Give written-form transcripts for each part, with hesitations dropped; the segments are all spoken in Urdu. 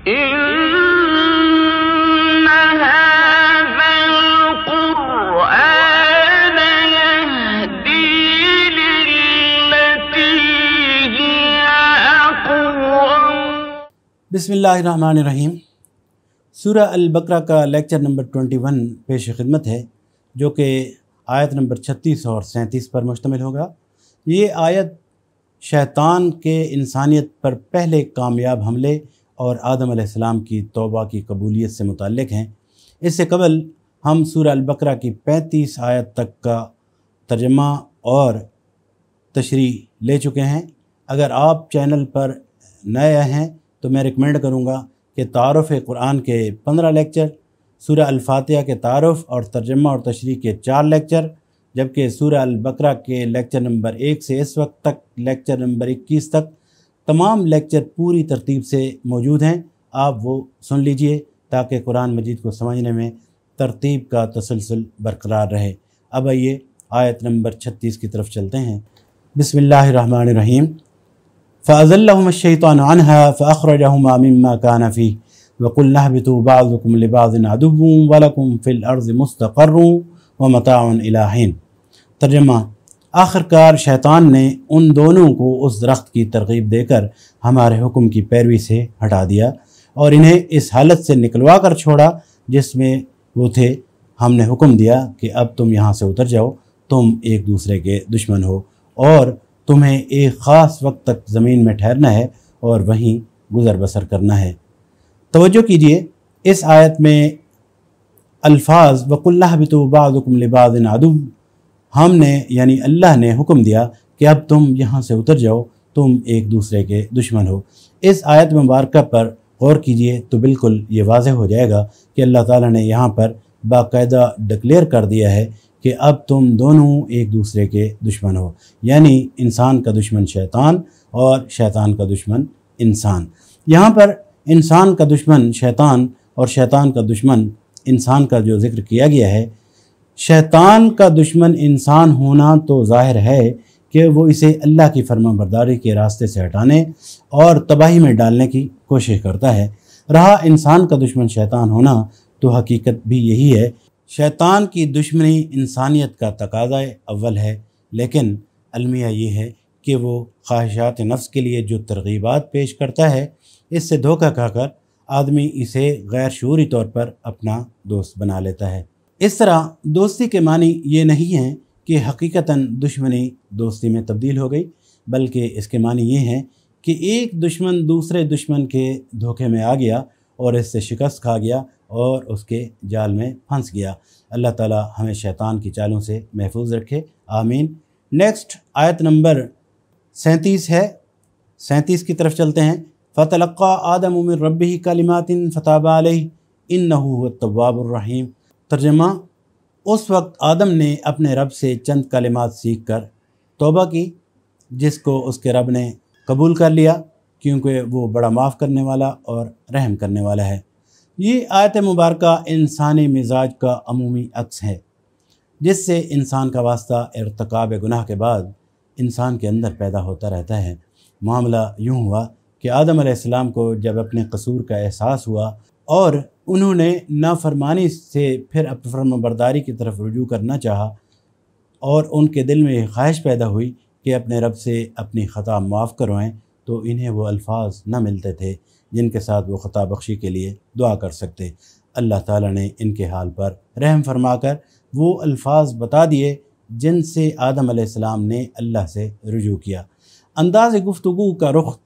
إن هذا القرآن يهدي للتي هي أقوم۔ بسم اللہ الرحمن الرحیم۔ سورہ البقرہ کا لیکچر نمبر 21 پیش خدمت ہے، جو کہ آیت نمبر 36 اور 37 پر مشتمل ہوگا۔ یہ آیت شیطان کے انسانیت پر پہلے کامیاب حملے اور آدم علیہ السلام کی توبہ کی قبولیت سے متعلق ہیں۔ اس سے قبل ہم سورہ البقرہ کی 35 آیت تک کا ترجمہ اور تشریح لے چکے ہیں۔ اگر آپ چینل پر نئے ہیں تو میں ریکمینڈ کروں گا کہ تعارف قرآن کے 15 لیکچر، سورہ الفاتحہ کے تعارف اور ترجمہ اور تشریح کے 4 لیکچر، جبکہ سورہ البقرہ کے لیکچر نمبر 1 سے اس وقت تک لیکچر نمبر 21 تک تمام لیکچر پوری ترتیب سے موجود ہیں۔ آپ وہ سن لیجئے تاکہ قرآن مجید کو سمجھنے میں ترتیب کا تسلسل برقرار رہے۔ اب آئیے آیت نمبر 36 کی طرف چلتے ہیں۔ بسم اللہ الرحمن الرحیم۔ فَأَزَلَّهُمَا الشَّيْطَانُ عَنْهَا فَأَخْرَجَهُمَا مِمَّا كَانَ فِيهِ وَقُلْنَا اهْبِطُوا بَعْضُكُمْ لِبَعْضٍ عَدُوٌّ وَلَكُمْ فِي الْأَرْضِ مُسْتَقَرٌّ وَمَتَاعٌ إِلَىٰ حِينٍ۔ ترجمہ: آخرکار شیطان نے ان دونوں کو اس درخت کی ترغیب دے کر ہمارے حکم کی پیروی سے ہٹا دیا اور انہیں اس حالت سے نکلوا کر چھوڑا جس میں وہ تھے۔ ہم نے حکم دیا کہ اب تم یہاں سے اتر جاؤ، تم ایک دوسرے کے دشمن ہو اور تمہیں ایک خاص وقت تک زمین میں ٹھہرنا ہے اور وہیں گزر بسر کرنا ہے۔ توجہ کیجئے، اس آیت میں الفاظ وَقُلْ اهْبِطُوا بَعْضُكُمْ لِبَعْضٍ عَدُوٌّ، ہم نے یعنی اللہ نے حکم دیا کہ اب تم یہاں سے اتر جاؤ، تم ایک دوسرے کے دشمن ہو۔ اس آیت مبارکہ پر غور کیجئے تو بالکل یہ واضح ہو جائے گا کہ اللہ تعالیٰ نے یہاں پر باقاعدہ ڈکلیئر کر دیا ہے کہ اب تم دونوں ایک دوسرے کے دشمن ہو، یعنی انسان کا دشمن شیطان اور شیطان کا دشمن انسان۔ یہاں پر انسان کا دشمن شیطان اور شیطان کا دشمن انسان کا جو ذکر کیا گیا ہے، شیطان کا دشمن انسان ہونا تو ظاہر ہے کہ وہ اسے اللہ کی فرما برداری کے راستے سے ہٹانے اور تباہی میں ڈالنے کی کوشش کرتا ہے۔ رہا انسان کا دشمن شیطان ہونا تو حقیقت بھی یہی ہے۔ شیطان کی دشمنی انسانیت کا تقاضا اول ہے، لیکن المیہ یہ ہے کہ وہ خواہشات نفس کے لیے جو ترغیبات پیش کرتا ہے، اس سے دھوکہ کھا کر آدمی اسے غیر شعوری طور پر اپنا دوست بنا لیتا ہے۔ اس طرح دوستی کے معنی یہ نہیں ہیں کہ حقیقتاً دشمنی دوستی میں تبدیل ہو گئی، بلکہ اس کے معنی یہ ہیں کہ ایک دشمن دوسرے دشمن کے دھوکے میں آ گیا اور اس سے شکست کھا گیا اور اس کے جال میں پھنس گیا۔ اللہ تعالی ہمیں شیطان کی چالوں سے محفوظ رکھے، آمین۔ نیکسٹ آیت نمبر 37 ہے، 37 کی طرف چلتے ہیں۔ فَتَلَقَّىٰ آدَمُ مِن رَبِّهِ كَلِمَاتٍ فَتَابَ عَلَيْهِ إِنَّهُ هُوَ التَّوَّابُ الرَّحِيمُ۔ ترجمہ: اس وقت آدم نے اپنے رب سے چند کلمات سیکھ کر توبہ کی، جس کو اس کے رب نے قبول کر لیا، کیونکہ وہ بڑا معاف کرنے والا اور رحم کرنے والا ہے۔ یہ آیت مبارکہ انسانی مزاج کا عمومی عکس ہے، جس سے انسان کا واسطہ ارتکاب گناہ کے بعد انسان کے اندر پیدا ہوتا رہتا ہے۔ معاملہ یوں ہوا کہ آدم علیہ السلام کو جب اپنے قصور کا احساس ہوا اور انہوں نے نافرمانی سے پھر فرما برداری کی طرف رجوع کرنا چاہا اور ان کے دل میں یہ خواہش پیدا ہوئی کہ اپنے رب سے اپنی خطا معاف کروائیں، تو انہیں وہ الفاظ نہ ملتے تھے جن کے ساتھ وہ خطا بخشی کے لیے دعا کر سکتے۔ اللہ تعالیٰ نے ان کے حال پر رحم فرما کر وہ الفاظ بتا دیے جن سے آدم علیہ السلام نے اللہ سے رجوع کیا۔ انداز گفتگو کا رخ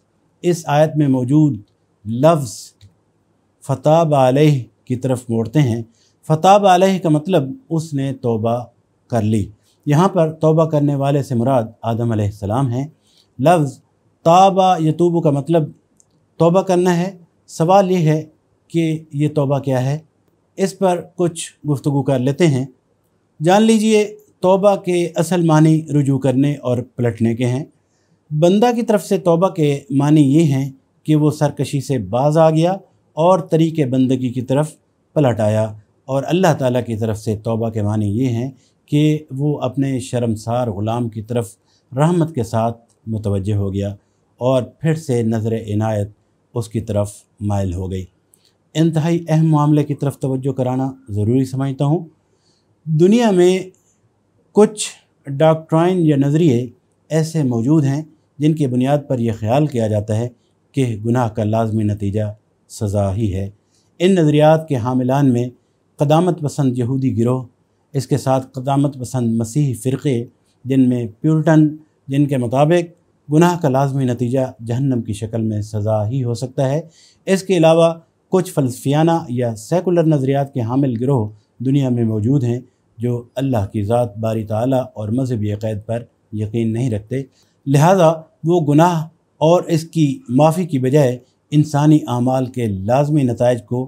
اس آیت میں موجود لفظ فتاب علیہ کی طرف موڑتے ہیں۔ فتاب علیہ کا مطلب اس نے توبہ کر لی۔ یہاں پر توبہ کرنے والے سے مراد آدم علیہ السلام ہیں۔ لفظ تابہ یتوبو کا مطلب توبہ کرنا ہے۔ سوال یہ ہے کہ یہ توبہ کیا ہے؟ اس پر کچھ گفتگو کر لیتے ہیں۔ جان لیجئے توبہ کے اصل معنی رجوع کرنے اور پلٹنے کے ہیں۔ بندہ کی طرف سے توبہ کے معنی یہ ہیں کہ وہ سرکشی سے باز آ گیا اور طریق بندگی کی طرف پلٹ آیا، اور اللہ تعالیٰ کی طرف سے توبہ کے معنی یہ ہیں کہ وہ اپنے شرمسار غلام کی طرف رحمت کے ساتھ متوجہ ہو گیا اور پھر سے نظر عنایت اس کی طرف مائل ہو گئی۔ انتہائی اہم معاملے کی طرف توجہ کرانا ضروری سمجھتا ہوں۔ دنیا میں کچھ ڈاکٹرائن یا نظریے ایسے موجود ہیں جن کی بنیاد پر یہ خیال کیا جاتا ہے کہ گناہ کا لازمی نتیجہ سزا ہی ہے۔ ان نظریات کے حاملان میں قدامت پسند یہودی گروہ، اس کے ساتھ قدامت پسند مسیحی فرقے جن میں پیورٹن، جن کے مطابق گناہ کا لازمی نتیجہ جہنم کی شکل میں سزا ہی ہو سکتا ہے۔ اس کے علاوہ کچھ فلسفیانہ یا سیکولر نظریات کے حامل گروہ دنیا میں موجود ہیں جو اللہ کی ذات باری تعالیٰ اور مذہبی عقائد پر یقین نہیں رکھتے، لہذا وہ گناہ اور اس کی معافی کی بجائے انسانی اعمال کے لازمی نتائج کو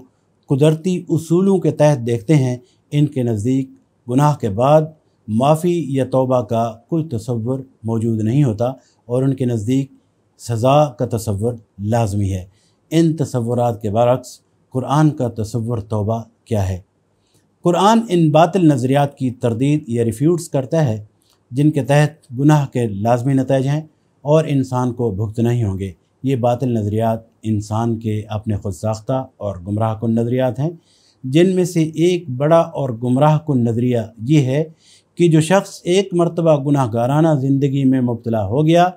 قدرتی اصولوں کے تحت دیکھتے ہیں۔ ان کے نزدیک گناہ کے بعد معافی یا توبہ کا کوئی تصور موجود نہیں ہوتا اور ان کے نزدیک سزا کا تصور لازمی ہے۔ ان تصورات کے برعکس قرآن کا تصور توبہ کیا ہے؟ قرآن ان باطل نظریات کی تردید یا ریفیوٹس کرتا ہے جن کے تحت گناہ کے لازمی نتائج ہیں اور انسان کو بھگتنا ہی ہوں گے۔ یہ باطل نظریات انسان کے اپنے خود ساختہ اور گمراہ کن نظریات ہیں، جن میں سے ایک بڑا اور گمراہ کن نظریہ یہ ہے کہ جو شخص ایک مرتبہ گناہ گارانہ زندگی میں مبتلا ہو گیا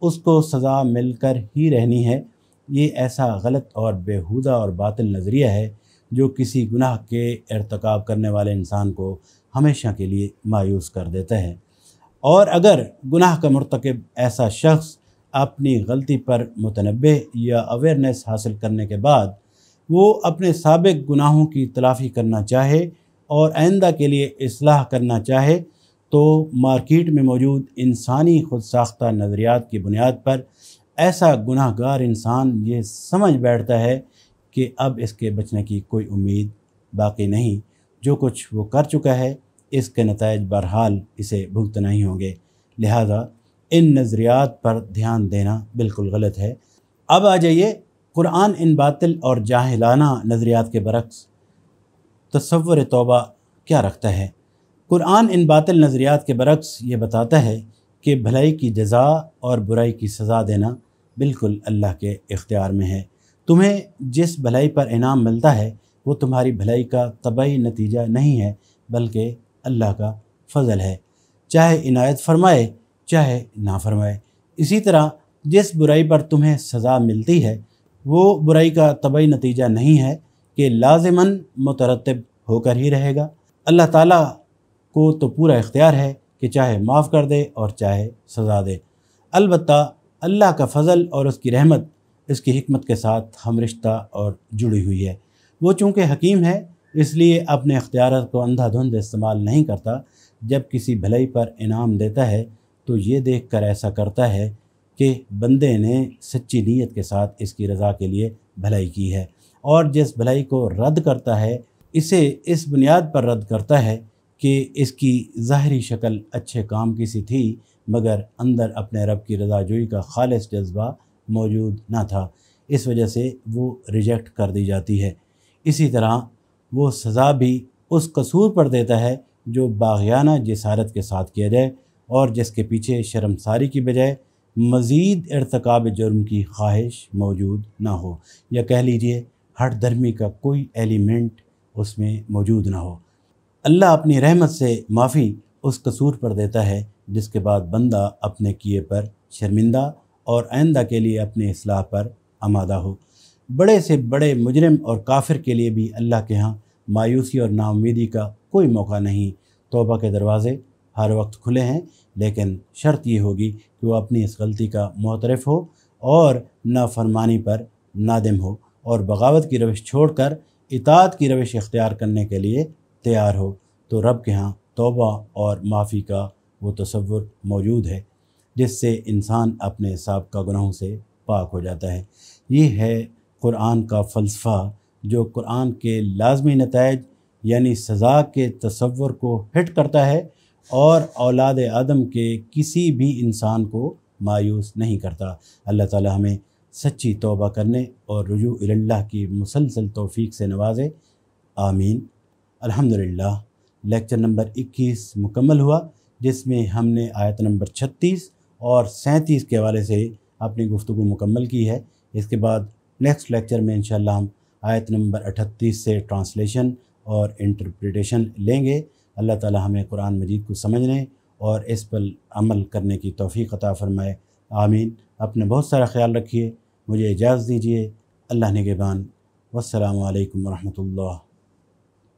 اس کو سزا مل کر ہی رہنی ہے۔ یہ ایسا غلط اور بیہودہ اور باطل نظریہ ہے جو کسی گناہ کے ارتکاب کرنے والے انسان کو ہمیشہ کے لیے مایوس کر دیتا ہے، اور اگر گناہ کا مرتکب ایسا شخص اپنی غلطی پر متنبہ یا اویئرنیس حاصل کرنے کے بعد وہ اپنے سابق گناہوں کی تلافی کرنا چاہے اور آئندہ کے لیے اصلاح کرنا چاہے تو مارکیٹ میں موجود انسانی خود ساختہ نظریات کی بنیاد پر ایسا گناہ گار انسان یہ سمجھ بیٹھتا ہے کہ اب اس کے بچنے کی کوئی امید باقی نہیں، جو کچھ وہ کر چکا ہے اس کے نتائج بہرحال اسے بھگتنا ہی ہوں گے، لہذا ان نظریات پر دھیان دینا بالکل غلط ہے۔ اب آ جائیے، قرآن ان باطل اور جاہلانہ نظریات کے برعکس تصور توبہ کیا رکھتا ہے؟ قرآن ان باطل نظریات کے برعکس یہ بتاتا ہے کہ بھلائی کی جزا اور برائی کی سزا دینا بالکل اللہ کے اختیار میں ہے۔ تمہیں جس بھلائی پر انعام ملتا ہے وہ تمہاری بھلائی کا طبعی نتیجہ نہیں ہے بلکہ اللہ کا فضل ہے، چاہے عنایت فرمائے چاہے نہ فرمائے۔ اسی طرح جس برائی پر تمہیں سزا ملتی ہے وہ برائی کا طبعی نتیجہ نہیں ہے کہ لازماً مترتب ہو کر ہی رہے گا۔ اللہ تعالیٰ کو تو پورا اختیار ہے کہ چاہے معاف کر دے اور چاہے سزا دے۔ البتہ اللہ کا فضل اور اس کی رحمت اس کی حکمت کے ساتھ ہم رشتہ اور جڑی ہوئی ہے۔ وہ چونکہ حکیم ہے اس لیے اپنے اختیارات کو اندھا دھند استعمال نہیں کرتا۔ جب کسی بھلائی پر انعام دیتا ہے تو یہ دیکھ کر ایسا کرتا ہے کہ بندے نے سچی نیت کے ساتھ اس کی رضا کے لیے بھلائی کی ہے، اور جس بھلائی کو رد کرتا ہے اسے اس بنیاد پر رد کرتا ہے کہ اس کی ظاہری شکل اچھے کام کی سی تھی مگر اندر اپنے رب کی رضا جوئی کا خالص جذبہ موجود نہ تھا، اس وجہ سے وہ ریجیکٹ کر دی جاتی ہے۔ اسی طرح وہ سزا بھی اس قصور پر دیتا ہے جو باغیانہ جسارت کے ساتھ کیا جائے اور جس کے پیچھے شرمساری کی بجائے مزید ارتکاب جرم کی خواہش موجود نہ ہو، یا کہہ لیجئے ہٹ درمی کا کوئی ایلیمنٹ اس میں موجود نہ ہو۔ اللہ اپنی رحمت سے معافی اس قصور پر دیتا ہے جس کے بعد بندہ اپنے کیے پر شرمندہ اور آئندہ کے لیے اپنے اصلاح پر آمادہ ہو۔ بڑے سے بڑے مجرم اور کافر کے لیے بھی اللہ کے ہاں مایوسی اور نا امیدی کا کوئی موقع نہیں۔ توبہ کے دروازے ہر وقت کھلے ہیں، لیکن شرط یہ ہوگی کہ وہ اپنی اس غلطی کا معترف ہو اور نافرمانی پر نادم ہو اور بغاوت کی روش چھوڑ کر اطاعت کی روش اختیار کرنے کے لیے تیار ہو، تو رب کے ہاں توبہ اور معافی کا وہ تصور موجود ہے جس سے انسان اپنے سابقہ گناہوں سے پاک ہو جاتا ہے۔ یہ ہے قرآن کا فلسفہ جو قرآن کے لازمی نتائج یعنی سزا کے تصور کو ہٹ کرتا ہے اور اولاد آدم کے کسی بھی انسان کو مایوس نہیں کرتا۔ اللہ تعالی ہمیں سچی توبہ کرنے اور رجوع اللہ کی مسلسل توفیق سے نوازے، آمین۔ الحمدللہ، لیکچر نمبر 21 مکمل ہوا، جس میں ہم نے آیت نمبر 36 اور 37 کے حوالے سے اپنی گفتگو مکمل کی ہے۔ اس کے بعد نیکسٹ لیکچر میں انشاءاللہ ہم آیت نمبر 38 سے ٹرانسلیشن اور انٹرپریٹیشن لیں گے۔ اللہ تعالی ہمیں قرآن مجید کو سمجھنے اور اس پر عمل کرنے کی توفیق عطا فرمائے، آمین۔ اپنا بہت سارا خیال رکھیے، مجھے اجازت دیجیے، اللہ نگہبان، والسلام علیکم ورحمۃ اللہ۔